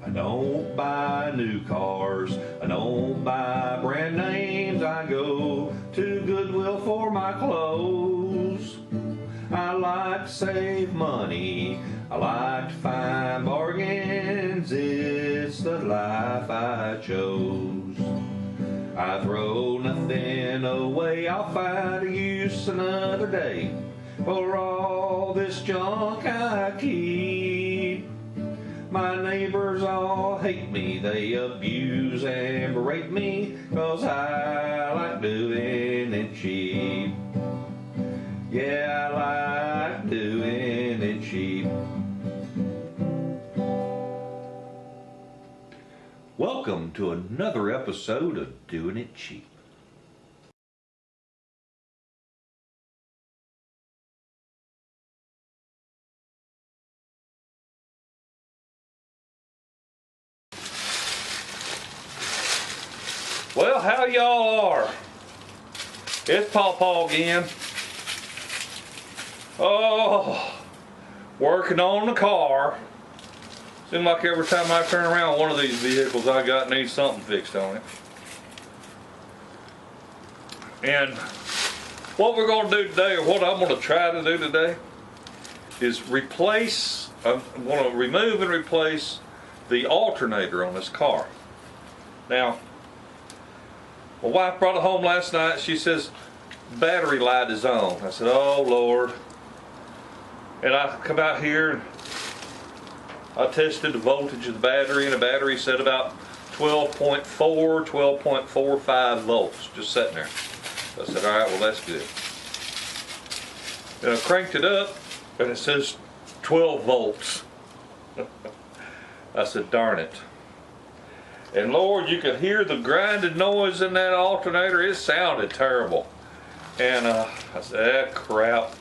I don't buy new cars, I don't buy brand names, I go to Goodwill for my clothes. I like to save money, I like to find bargains, it's the life I chose. I throw nothing away, I'll find a use another day for all this junk I keep. My neighbors all hate me, they abuse and berate me, 'cause I like doing it cheap. Yeah, I like doing it cheap. Welcome to another episode of Doing It Cheap. Well, how y'all are? It's PawPaw again. Oh, working on the car. Seems like every time I turn around, one of these vehicles I got needs something fixed on it. And what we're going to do today, or what I'm going to try to do today, is replace, I'm going to remove and replace the alternator on this car. Now, my wife brought it home last night. She says, battery light is on. I said, oh Lord. And I come out here and I tested the voltage of the battery, and the battery said about 12.4, 12.45 volts, just sitting there. So I said, all right, well that's good. And I cranked it up and it says 12 volts. I said, darn it. And Lord, you could hear the grinding noise in that alternator. It sounded terrible. And I said, crap.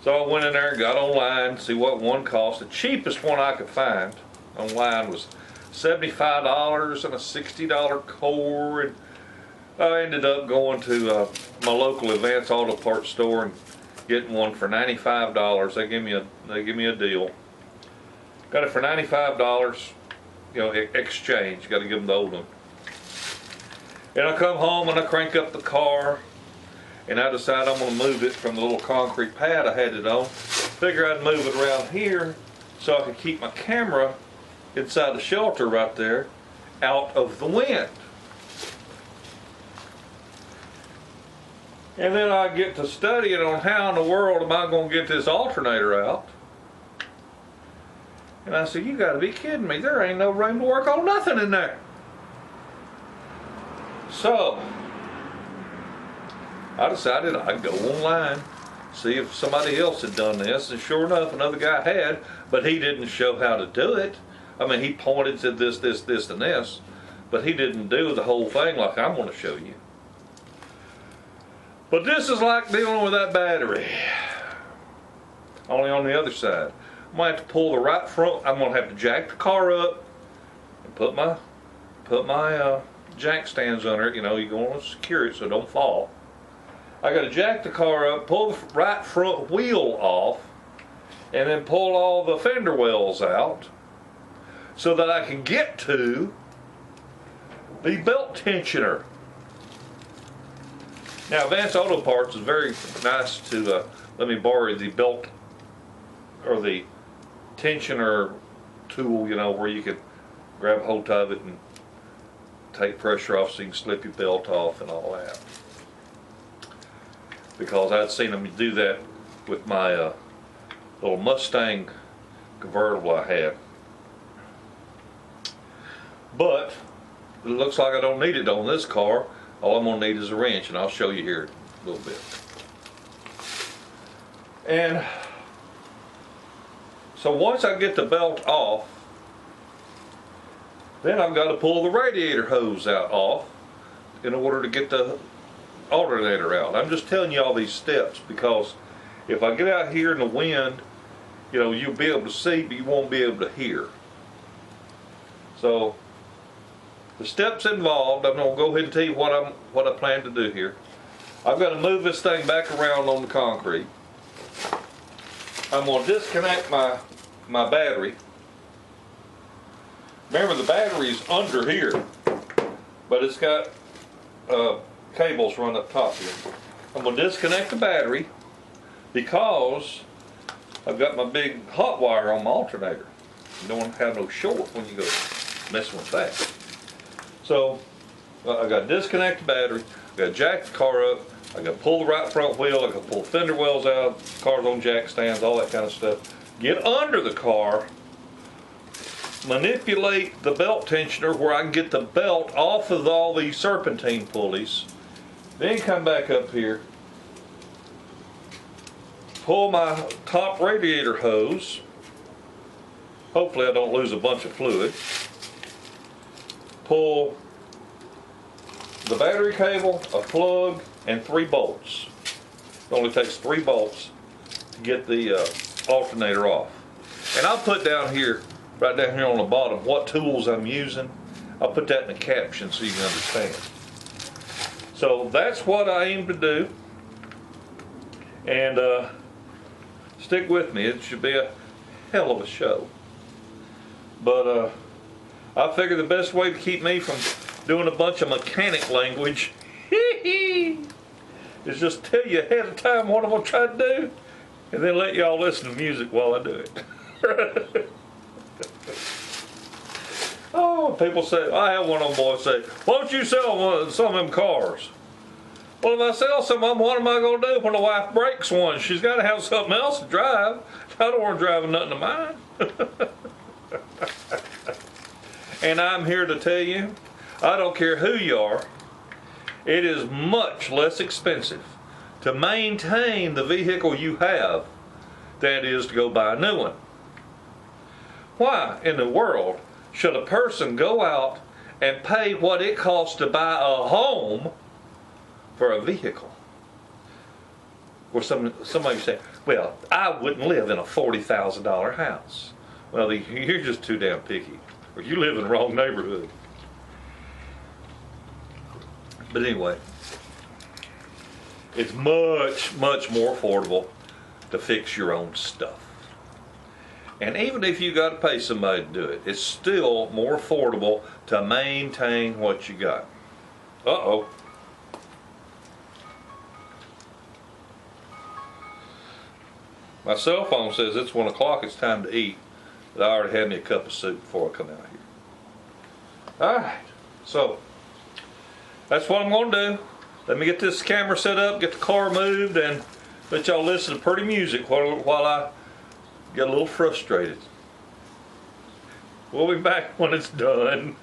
So I went in there and got online to see what one cost. The cheapest one I could find online was $75 and a $60 core. And I ended up going to my local Advance Auto Parts store and getting one for $95. They give me a deal. Got it for $95. You know, exchange. You got to give them the old one. And I come home and I crank up the car, and I decide I'm going to move it from the little concrete pad I had it on. Figure I'd move it around here so I could keep my camera inside the shelter right there, out of the wind. And then I get to studying on how in the world am I going to get this alternator out. And I said, you gotta be kidding me. There ain't no room to work on nothing in there. So, I decided I'd go online, see if somebody else had done this. And sure enough, another guy had, but he didn't show how to do it. I mean, he pointed to this, this, this, and this, but he didn't do the whole thing like I'm gonna show you. But this is like dealing with that battery, only on the other side. I'm going to have to pull the right front. I'm going to have to jack the car up and put my jack stands under it. You know, you're going to secure it so it don't fall. I got to jack the car up, pull the right front wheel off, and then pull all the fender wells out so that I can get to the belt tensioner. Now, Advance Auto Parts is very nice to let me borrow the belt or the tensioner tool, you know, where you can grab hold of it and take pressure off so you can slip your belt off and all that. Because I'd seen them do that with my little Mustang convertible I had. But it looks like I don't need it on this car. All I'm going to need is a wrench, and I'll show you here in a little bit. And so once I get the belt off, then I've got to pull the radiator hose off in order to get the alternator out. I'm just telling you all these steps because if I get out here in the wind, you know, you'll be able to see, but you won't be able to hear. So the steps involved, I'm going to go ahead and tell you what I plan to do here. I've got to move this thing back around on the concrete. I'm going to disconnect my battery. remember the battery's under here, but it's got cables run up top here. I'm going to disconnect the battery because I've got my big hot wire on my alternator. You don't want to have no short when you go messing with that. So I got to disconnect the battery, I got to jack the car up, I got to pull the right front wheel, I got to pull fender wells out, car's on jack stands, all that kind of stuff. Get under the car, manipulate the belt tensioner where I can get the belt off of all these serpentine pulleys, then come back up here, pull my top radiator hose, hopefully I don't lose a bunch of fluid, pull the battery cable, a plug, and 3 bolts. It only takes 3 bolts to get the alternator off. And I'll put down here, right down here on the bottom, what tools I'm using. I'll put that in the caption so you can understand. So that's what I aim to do. And stick with me, it should be a hell of a show. But I figure the best way to keep me from doing a bunch of mechanic language is just tell you ahead of time what I'm going to try to do, and then let y'all listen to music while I do it. Oh, people say, I have one of them boys say, why don't you sell some of them cars? Well, if I sell some of them, what am I going to do when the wife breaks one? She's got to have something else to drive. I don't want to drive nothing of mine. And I'm here to tell you, I don't care who you are, it is much less expensive to maintain the vehicle you have than it is to go buy a new one. Why in the world should a person go out and pay what it costs to buy a home for a vehicle? Or somebody say, well, I wouldn't live in a $40,000 house. Well, you're just too damn picky, or you live in the wrong neighborhood. But anyway, it's much, much more affordable to fix your own stuff. And even if you got to pay somebody to do it, it's still more affordable to maintain what you got. Uh-oh. My cell phone says it's 1 o'clock, it's time to eat. But I already had me a cup of soup before I come out here. Alright, so that's what I'm going to do. Let me get this camera set up, get the car moved, and let y'all listen to pretty music while I get a little frustrated. We'll be back when it's done.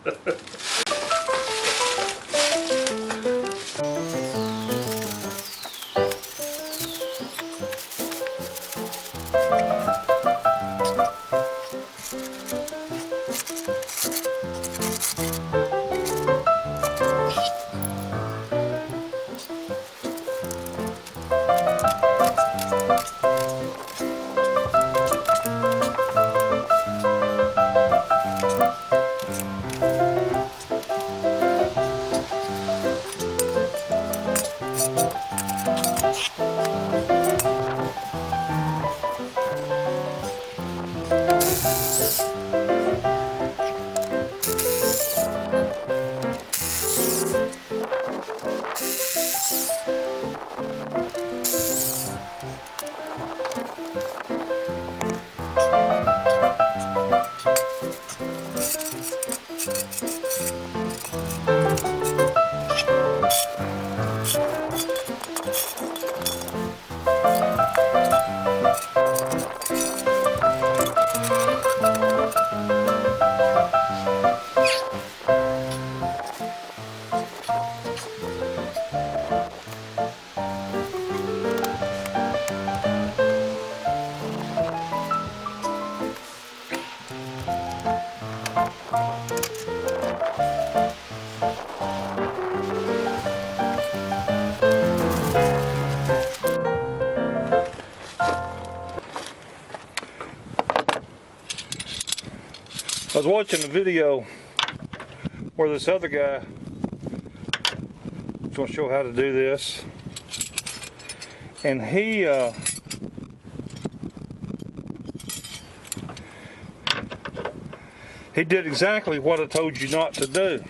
I was watching a video where this other guy was going to show how to do this, and he he did exactly what I told you not to do.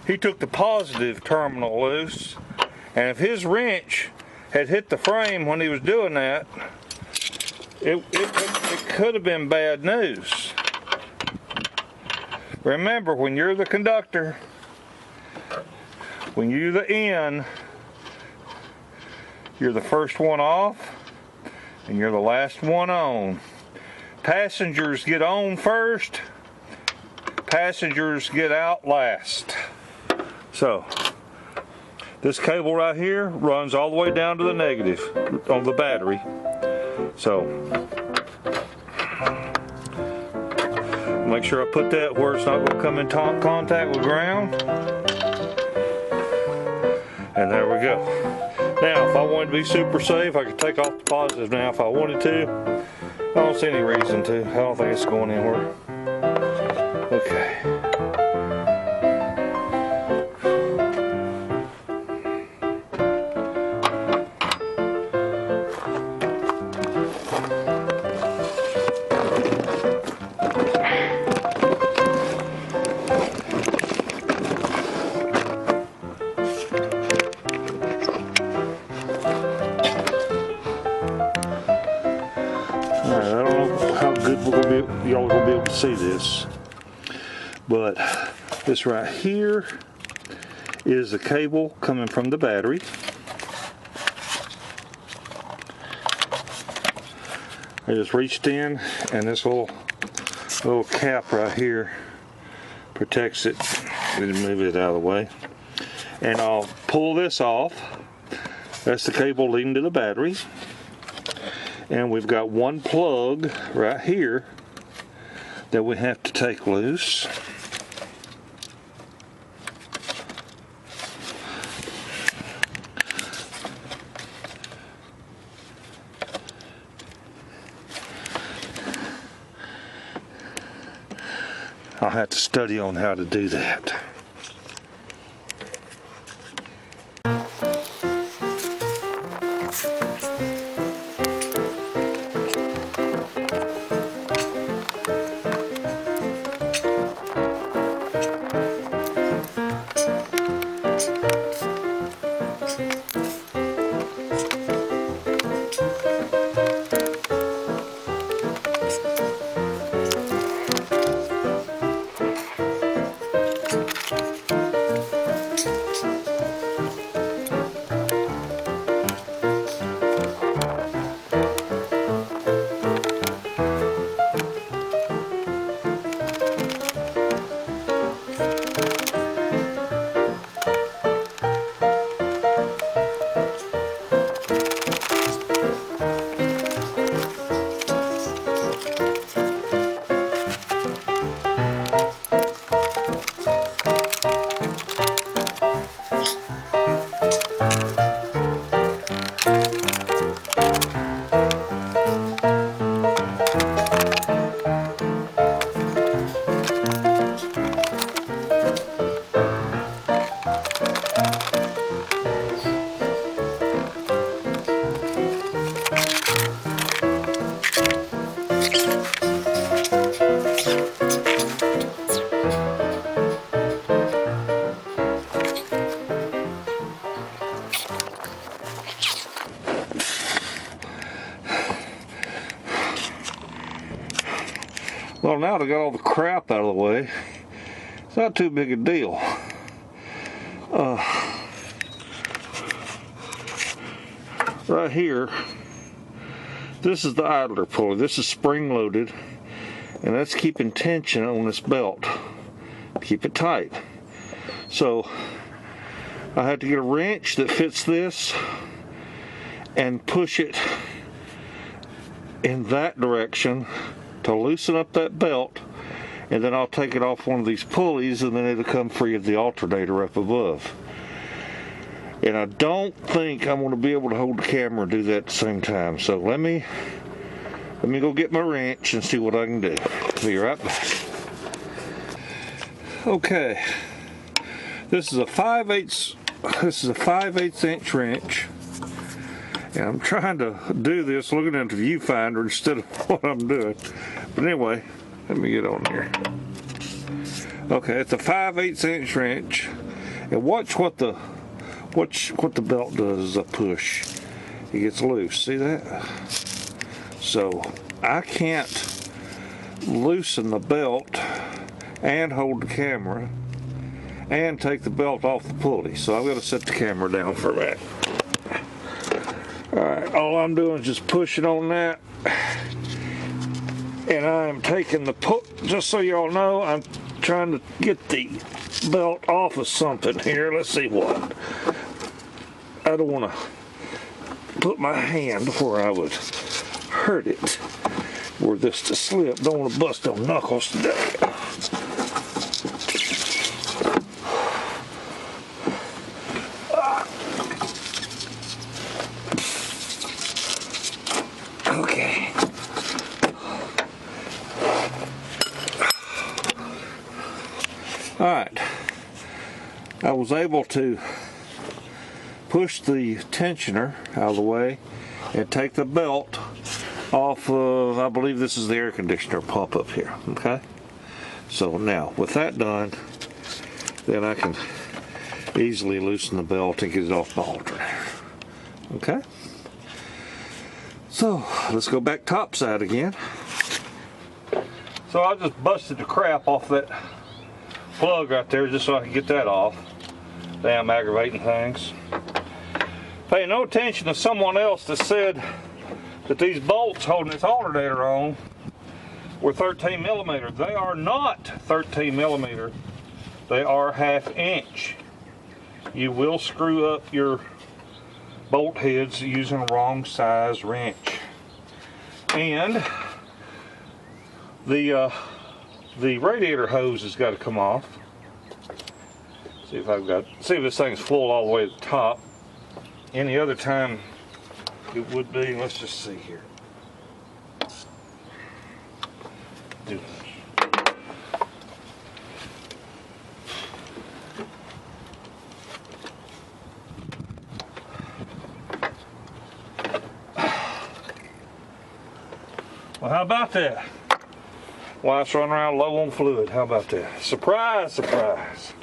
He took the positive terminal loose, and if his wrench had hit the frame when he was doing that, it could have been bad news. Remember, when you're the conductor, when you're the in, you're the first one off and you're the last one on. Passengers get on first, passengers get out last. So, this cable right here runs all the way down to the negative on the battery. So, make sure I put that where it's not going to come in contact with ground. And there we go. Now, if I wanted to be super safe, I could take off the positive now if I wanted to. I don't see any reason to. I don't think it's going anywhere. Okay. Y'all are gonna be able to see this, but this right here is the cable coming from the battery. I just reached in, and this little cap right here protects it. Move it out of the way, and I'll pull this off. That's the cable leading to the battery. And we've got one plug right here that we have to take loose. I'll have to study on how to do that. Well, now that I got all the crap out of the way, it's not too big a deal. Right here, this is the idler pulley. This is spring loaded, and that's keeping tension on this belt. Keep it tight. So I had to get a wrench that fits this and push it in that direction to loosen up that belt, and then I'll take it off one of these pulleys, and then it'll come free of the alternator up above. And I don't think I'm going to be able to hold the camera and do that at the same time. So let me go get my wrench and see what I can do. Be right back. Okay, this is a 5/8 this is a 5/8 inch wrench. And I'm trying to do this looking at the viewfinder instead of what I'm doing. But anyway, let me get on here. Okay, it's a 5/8 inch wrench. And watch what the belt does as I push. It gets loose. See that? So I can't loosen the belt and hold the camera and take the belt off the pulley. So I've got to set the camera down for that. Alright, all I'm doing is just pushing on that. And I'm taking the just so y'all know, I'm trying to get the belt off of something here. Let's see what. I don't want to put my hand where I would hurt it. Were this to slip, don't want to bust no knuckles today. Okay. All right. I was able to push the tensioner out of the way and take the belt off of, I believe this is the air conditioner pump up here, okay? So now, with that done, then I can easily loosen the belt and get it off the alternator, okay? So, let's go back topside again. So I just busted the crap off that plug right there just so I can get that off. Damn aggravating things. Pay no attention to someone else that said that these bolts holding this alternator on were 13 millimeter. They are not 13 millimeter. They are 1/2 inch. You will screw up your bolt heads using the wrong size wrench. And the radiator hose has got to come off. See if this thing's full all the way to the top. Any other time it would be. Let's just see here. Do well, how about that? Wife's running around low on fluid. How about that? Surprise, surprise.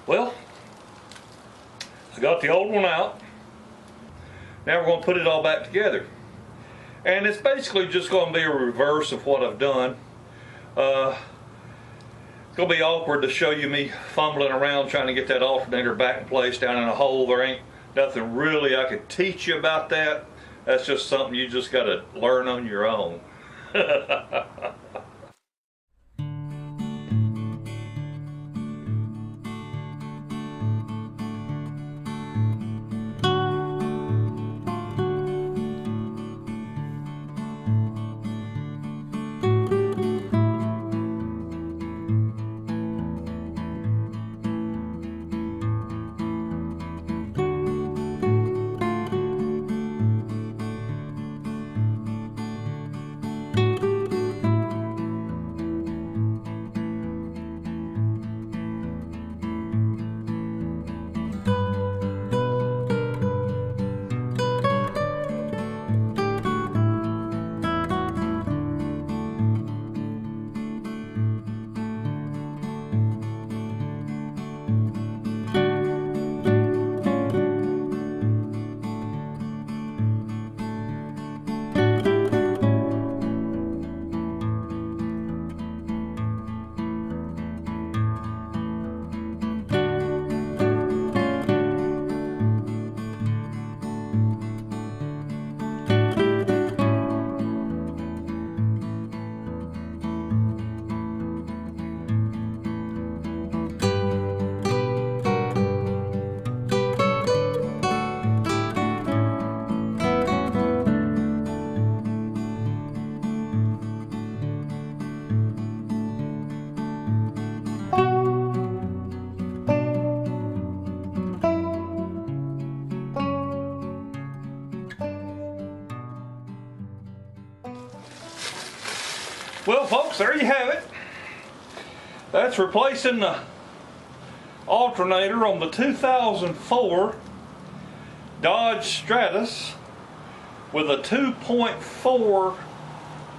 Well, I got the old one out. Now we're going to put it all back together. And it's basically just going to be a reverse of what I've done. It's going to be awkward to show you me fumbling around trying to get that alternator back in place down in a hole. There ain't nothing really I could teach you about that. That's just something you just got to learn on your own. Well, folks, there you have it. That's replacing the alternator on the 2004 Dodge Stratus with a 2.4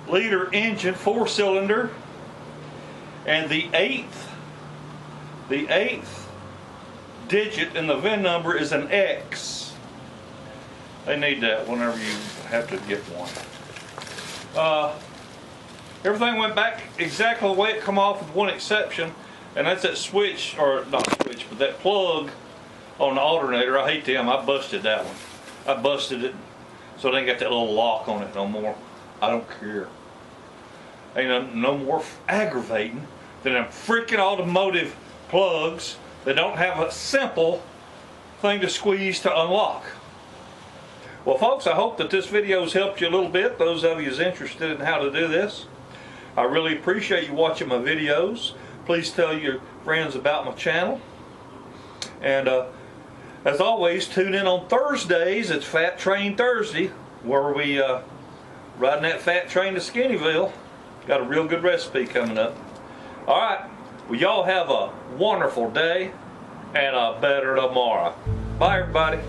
liter engine, 4-cylinder, and the eighth digit in the VIN number is an X. They need that whenever you have to get one. Everything went back exactly the way it come off with one exception, and that's that switch, or not switch, but that plug on the alternator. I hate them. I busted that one. I busted it so they ain't got that little lock on it no more. I don't care. Ain't no more aggravating than them freaking automotive plugs that don't have a simple thing to squeeze to unlock. Well, folks, I hope that this video has helped you a little bit, those of you who's interested in how to do this. I really appreciate you watching my videos. Please tell your friends about my channel. And as always, tune in on Thursdays. It's Fat Train Thursday, where we riding that fat train to Skinnyville. Got a real good recipe coming up. All right, well, y'all have a wonderful day and a better tomorrow. Bye, everybody.